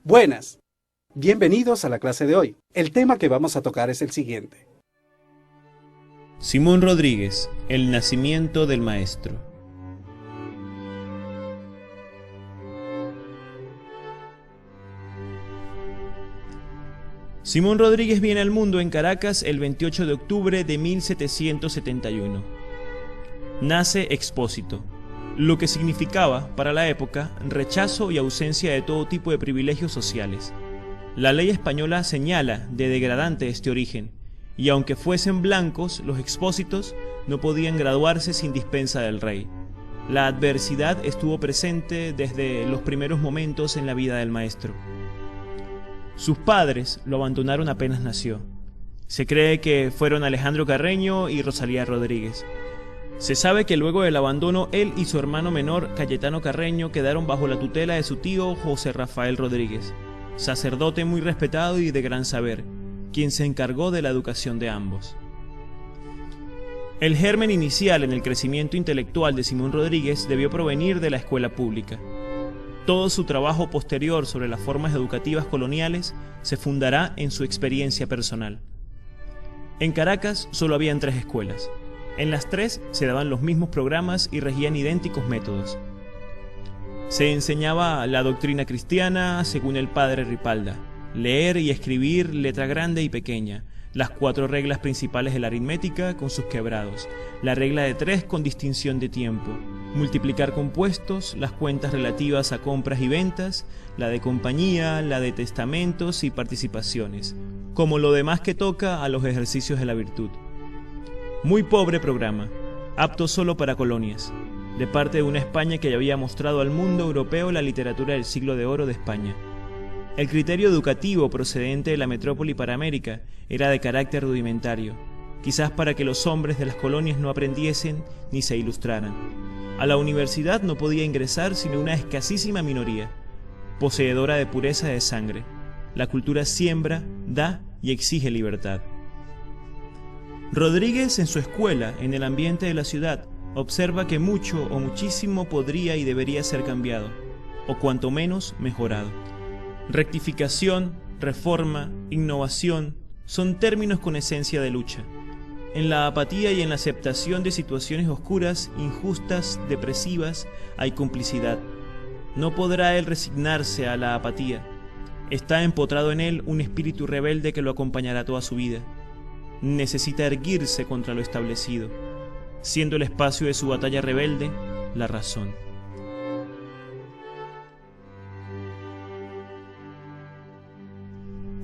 Buenas, bienvenidos a la clase de hoy. El tema que vamos a tocar es el siguiente. Simón Rodríguez, el nacimiento del maestro. Simón Rodríguez viene al mundo en Caracas el 28 de octubre de 1771. Nace expósito, lo que significaba, para la época, rechazo y ausencia de todo tipo de privilegios sociales. La ley española señala de degradante este origen, y aunque fuesen blancos, los expósitos no podían graduarse sin dispensa del rey. La adversidad estuvo presente desde los primeros momentos en la vida del maestro. Sus padres lo abandonaron apenas nació. Se cree que fueron Alejandro Carreño y Rosalía Rodríguez. Se sabe que luego del abandono, él y su hermano menor, Cayetano Carreño, quedaron bajo la tutela de su tío José Rafael Rodríguez, sacerdote muy respetado y de gran saber, quien se encargó de la educación de ambos. El germen inicial en el crecimiento intelectual de Simón Rodríguez debió provenir de la escuela pública. Todo su trabajo posterior sobre las formas educativas coloniales se fundará en su experiencia personal. En Caracas solo habían 3 escuelas. En las 3 se daban los mismos programas y regían idénticos métodos. Se enseñaba la doctrina cristiana según el padre Ripalda: leer y escribir letra grande y pequeña, las 4 reglas principales de la aritmética con sus quebrados, la regla de 3 con distinción de tiempo, multiplicar compuestos, las cuentas relativas a compras y ventas, la de compañía, la de testamentos y participaciones, como lo demás que toca a los ejercicios de la virtud. Muy pobre programa, apto solo para colonias, de parte de una España que ya había mostrado al mundo europeo la literatura del siglo de oro de España. El criterio educativo procedente de la metrópoli para América era de carácter rudimentario, quizás para que los hombres de las colonias no aprendiesen ni se ilustraran. A la universidad no podía ingresar sino una escasísima minoría, poseedora de pureza de sangre. La cultura siembra, da y exige libertad. Rodríguez, en su escuela, en el ambiente de la ciudad, observa que mucho o muchísimo podría y debería ser cambiado, o cuanto menos mejorado. Rectificación, reforma, innovación son términos con esencia de lucha. En la apatía y en la aceptación de situaciones oscuras, injustas, depresivas, hay complicidad. No podrá él resignarse a la apatía. Está empotrado en él un espíritu rebelde que lo acompañará toda su vida. Necesita erguirse contra lo establecido, siendo el espacio de su batalla rebelde la razón.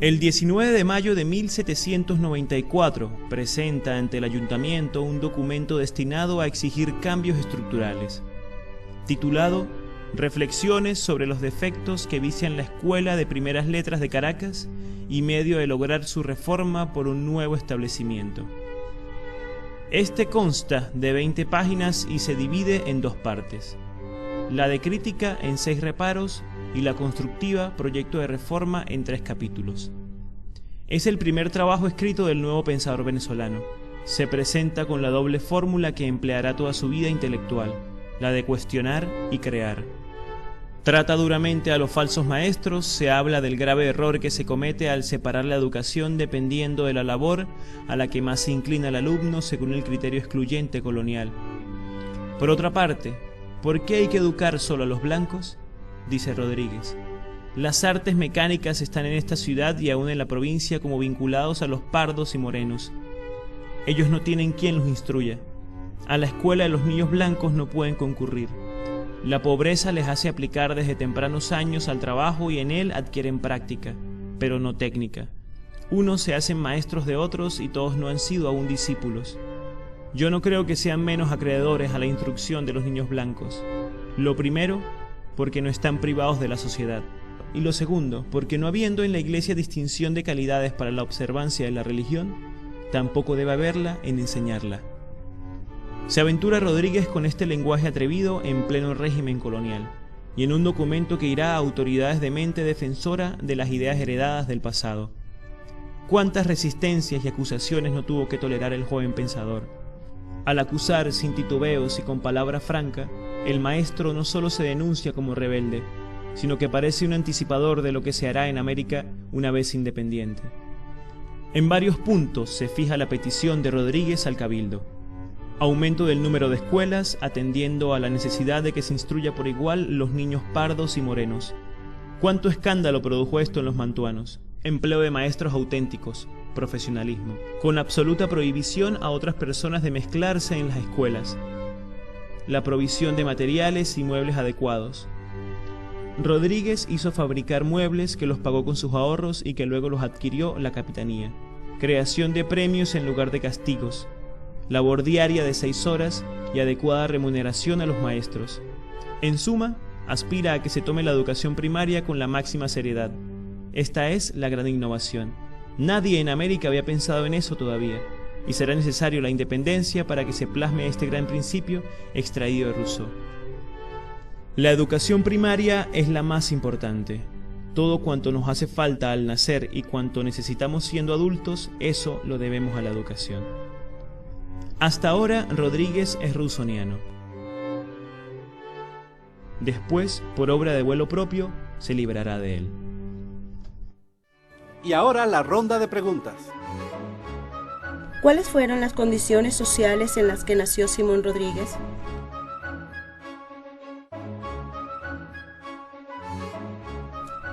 El 19 de mayo de 1794 presenta ante el ayuntamiento un documento destinado a exigir cambios estructurales, titulado Reflexiones sobre los defectos que vician la Escuela de Primeras Letras de Caracas y medio de lograr su reforma por un nuevo establecimiento. Este consta de 20 páginas y se divide en 2 partes: la de crítica en 6 reparos y la constructiva, proyecto de reforma, en 3 capítulos. Es el primer trabajo escrito del nuevo pensador venezolano. Se presenta con la doble fórmula que empleará toda su vida intelectual, la de cuestionar y crear. Trata duramente a los falsos maestros, se habla del grave error que se comete al separar la educación dependiendo de la labor a la que más se inclina el alumno según el criterio excluyente colonial. Por otra parte, ¿por qué hay que educar solo a los blancos?, dice Rodríguez. Las artes mecánicas están en esta ciudad y aún en la provincia como vinculados a los pardos y morenos. Ellos no tienen quien los instruya. A la escuela de los niños blancos no pueden concurrir. La pobreza les hace aplicar desde tempranos años al trabajo y en él adquieren práctica, pero no técnica. Unos se hacen maestros de otros y todos no han sido aún discípulos. Yo no creo que sean menos acreedores a la instrucción de los niños blancos. Lo primero, porque no están privados de la sociedad. Y lo segundo, porque no habiendo en la Iglesia distinción de calidades para la observancia de la religión, tampoco debe haberla en enseñarla. Se aventura Rodríguez con este lenguaje atrevido en pleno régimen colonial, y en un documento que irá a autoridades de mente defensora de las ideas heredadas del pasado. ¿Cuántas resistencias y acusaciones no tuvo que tolerar el joven pensador? Al acusar sin titubeos y con palabra franca, el maestro no solo se denuncia como rebelde, sino que parece un anticipador de lo que se hará en América una vez independiente. En varios puntos se fija la petición de Rodríguez al Cabildo: aumento del número de escuelas, atendiendo a la necesidad de que se instruya por igual los niños pardos y morenos. ¿Cuánto escándalo produjo esto en los mantuanos? Empleo de maestros auténticos, profesionalismo, con absoluta prohibición a otras personas de mezclarse en las escuelas, la provisión de materiales y muebles adecuados. Rodríguez hizo fabricar muebles que los pagó con sus ahorros y que luego los adquirió la capitanía. Creación de premios en lugar de castigos, labor diaria de 6 horas y adecuada remuneración a los maestros. En suma, aspira a que se tome la educación primaria con la máxima seriedad. Esta es la gran innovación. Nadie en América había pensado en eso todavía, y será necesario la independencia para que se plasme este gran principio extraído de Rousseau. La educación primaria es la más importante. Todo cuanto nos hace falta al nacer y cuanto necesitamos siendo adultos, eso lo debemos a la educación. Hasta ahora, Rodríguez es rousseauiano. Después, por obra de vuelo propio, se librará de él. Y ahora la ronda de preguntas. ¿Cuáles fueron las condiciones sociales en las que nació Simón Rodríguez?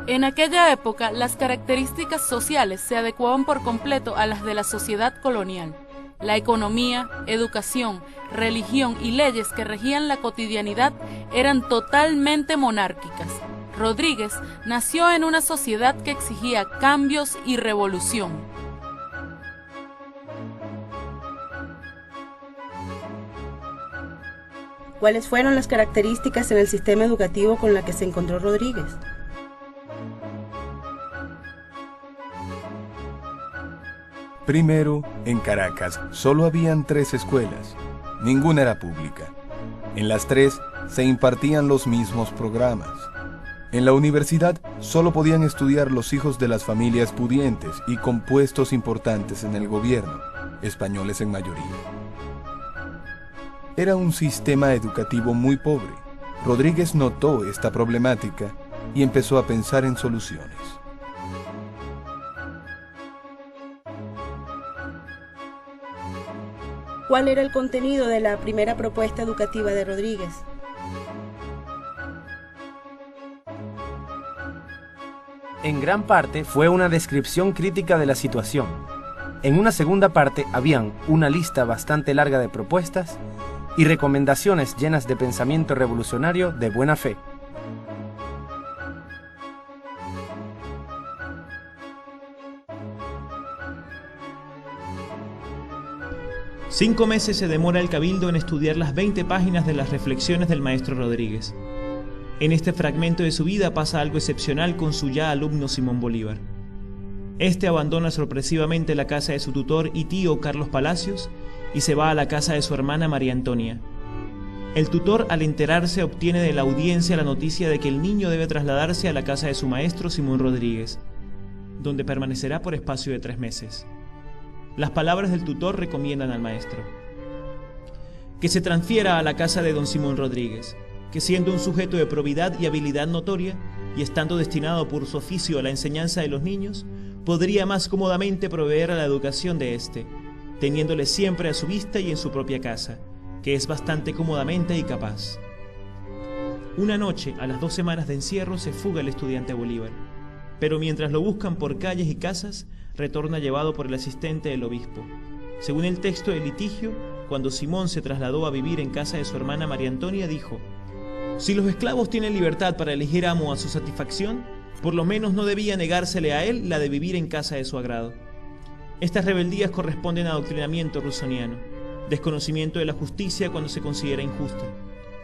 En aquella época, las características sociales se adecuaban por completo a las de la sociedad colonial. La economía, educación, religión y leyes que regían la cotidianidad eran totalmente monárquicas. Rodríguez nació en una sociedad que exigía cambios y revolución. ¿Cuáles fueron las características en el sistema educativo con la que se encontró Rodríguez? Primero, en Caracas solo habían 3 escuelas, ninguna era pública. En las 3 se impartían los mismos programas. En la universidad solo podían estudiar los hijos de las familias pudientes y con puestos importantes en el gobierno, españoles en mayoría. Era un sistema educativo muy pobre. Rodríguez notó esta problemática y empezó a pensar en soluciones. ¿Cuál era el contenido de la primera propuesta educativa de Rodríguez? En gran parte fue una descripción crítica de la situación. En una segunda parte habían una lista bastante larga de propuestas y recomendaciones llenas de pensamiento revolucionario de buena fe. Cinco meses se demora el Cabildo en estudiar las 20 páginas de las reflexiones del maestro Rodríguez. En este fragmento de su vida pasa algo excepcional con su ya alumno Simón Bolívar. Este abandona sorpresivamente la casa de su tutor y tío Carlos Palacios y se va a la casa de su hermana María Antonia. El tutor, al enterarse, obtiene de la audiencia la noticia de que el niño debe trasladarse a la casa de su maestro Simón Rodríguez, donde permanecerá por espacio de 3 meses. Las palabras del tutor recomiendan al maestro que se transfiera a la casa de don Simón Rodríguez, que siendo un sujeto de probidad y habilidad notoria, y estando destinado por su oficio a la enseñanza de los niños, podría más cómodamente proveer a la educación de éste, teniéndole siempre a su vista y en su propia casa, que es bastante cómodamente y capaz. Una noche, a las 2 semanas de encierro, se fuga el estudiante Bolívar, pero mientras lo buscan por calles y casas, retorna llevado por el asistente del obispo. Según el texto del litigio, cuando Simón se trasladó a vivir en casa de su hermana María Antonia, dijo: si los esclavos tienen libertad para elegir amo a su satisfacción, por lo menos no debía negársele a él la de vivir en casa de su agrado. Estas rebeldías corresponden a adoctrinamiento rousseauiano, desconocimiento de la justicia cuando se considera injusta,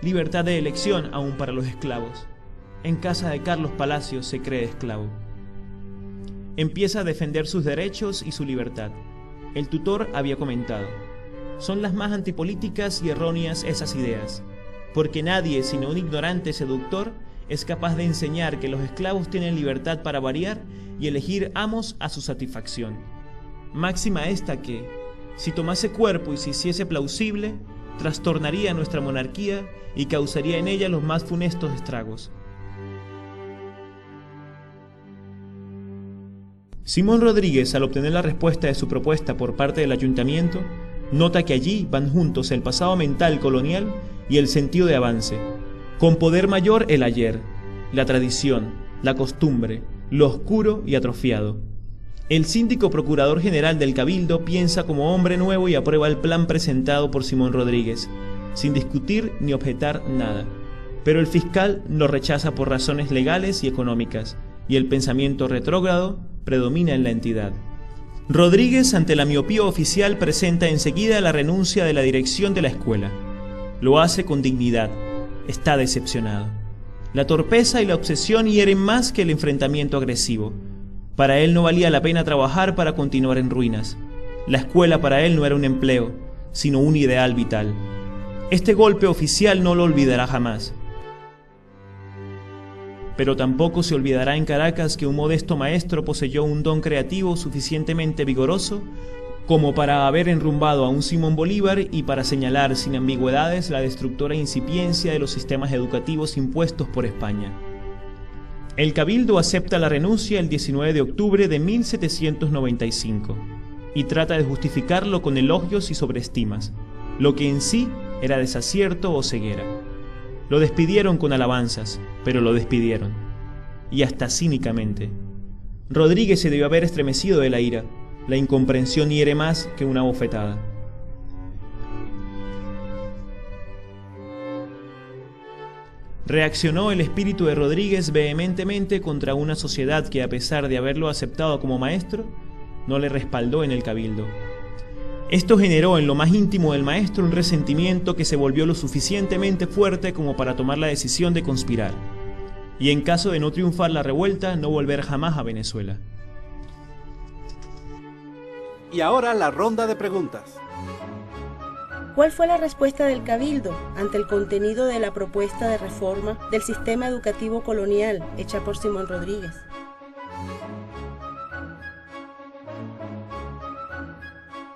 libertad de elección aún para los esclavos. En casa de Carlos Palacios se cree esclavo. Empieza a defender sus derechos y su libertad. El tutor había comentado: son las más antipolíticas y erróneas esas ideas, porque nadie, sino un ignorante seductor, es capaz de enseñar que los esclavos tienen libertad para variar y elegir amos a su satisfacción. máxima esta que, si tomase cuerpo y se hiciese plausible, trastornaría nuestra monarquía y causaría en ella los más funestos estragos. Simón Rodríguez, al obtener la respuesta de su propuesta por parte del ayuntamiento, nota que allí van juntos el pasado mental colonial y el sentido de avance, con poder mayor el ayer, la tradición, la costumbre, lo oscuro y atrofiado. El síndico procurador general del Cabildo piensa como hombre nuevo y aprueba el plan presentado por Simón Rodríguez, sin discutir ni objetar nada. Pero el fiscal lo rechaza por razones legales y económicas, y el pensamiento retrógrado predomina en la entidad. Rodríguez, ante la miopía oficial, presenta enseguida la renuncia de la dirección de la escuela. Lo hace con dignidad. Está decepcionado. La torpeza y la obsesión hieren más que el enfrentamiento agresivo. Para él no valía la pena trabajar para continuar en ruinas. La escuela para él no era un empleo, sino un ideal vital. Este golpe oficial no lo olvidará jamás. Pero tampoco se olvidará en Caracas que un modesto maestro poseyó un don creativo suficientemente vigoroso como para haber enrumbado a un Simón Bolívar y para señalar sin ambigüedades la destructora incipiencia de los sistemas educativos impuestos por España. El Cabildo acepta la renuncia el 19 de octubre de 1795 y trata de justificarlo con elogios y sobreestimas, lo que en sí era desacierto o ceguera. Lo despidieron con alabanzas, pero lo despidieron, y hasta cínicamente. Rodríguez se debió haber estremecido de la ira. La incomprensión hiere más que una bofetada. Reaccionó el espíritu de Rodríguez vehementemente contra una sociedad que, a pesar de haberlo aceptado como maestro, no le respaldó en el Cabildo. Esto generó en lo más íntimo del maestro un resentimiento que se volvió lo suficientemente fuerte como para tomar la decisión de conspirar, y en caso de no triunfar la revuelta, no volver jamás a Venezuela. Y ahora la ronda de preguntas. ¿Cuál fue la respuesta del Cabildo ante el contenido de la propuesta de reforma del sistema educativo colonial hecha por Simón Rodríguez?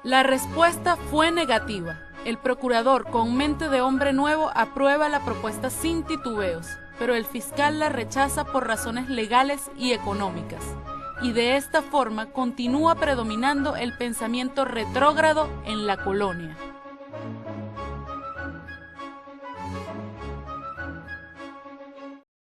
La respuesta fue negativa. El procurador, con mente de hombre nuevo, aprueba la propuesta sin titubeos, pero el fiscal la rechaza por razones legales y económicas. Y de esta forma continúa predominando el pensamiento retrógrado en la colonia.